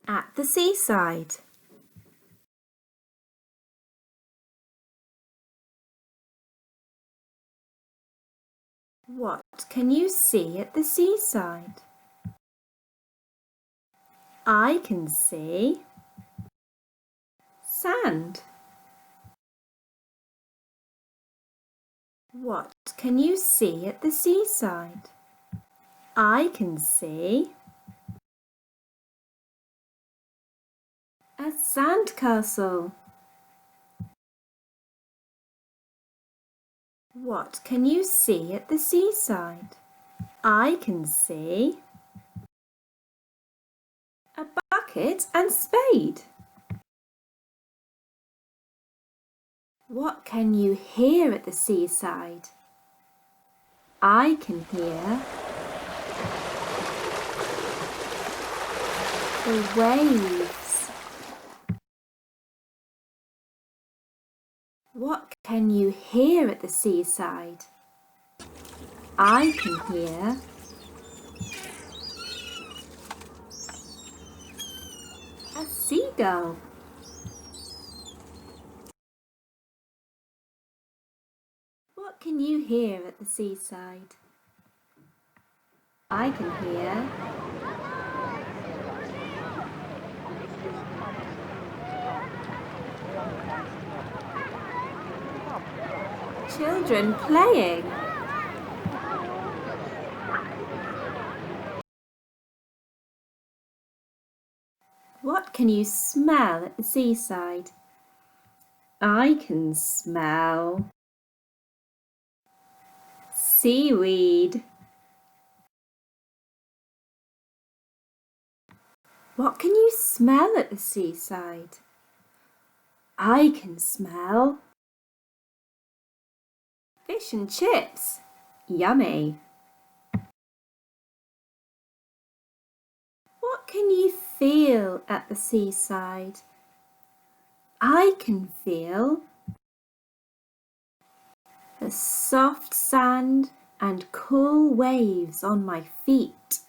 At the seaside. What can you see at the seaside? I can see sand. What can you see at the seaside? I can see a sandcastle. What can you see at the seaside? I can see a bucket and spade. What can you hear at the seaside? I can hear the waves. What can you hear at the seaside? I can hear a seagull. What can you hear at the seaside? I can hear children playing. What can you smell at the seaside? I can smell seaweed. What can you smell at the seaside? I can smell fish and chips. Yummy. What can you feel at the seaside? I can feel the soft sand and cool waves on my feet.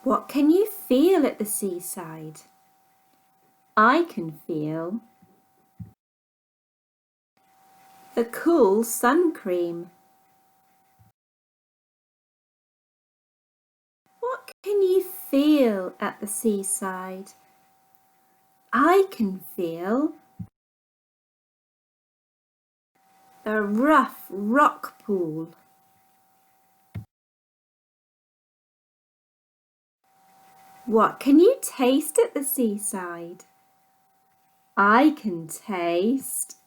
What can you feel at the seaside? I can feel the cool sun cream. What can you feel at the seaside? I can feel the rough rock pool. What can you taste at the seaside? I can taste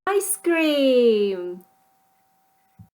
ice cream.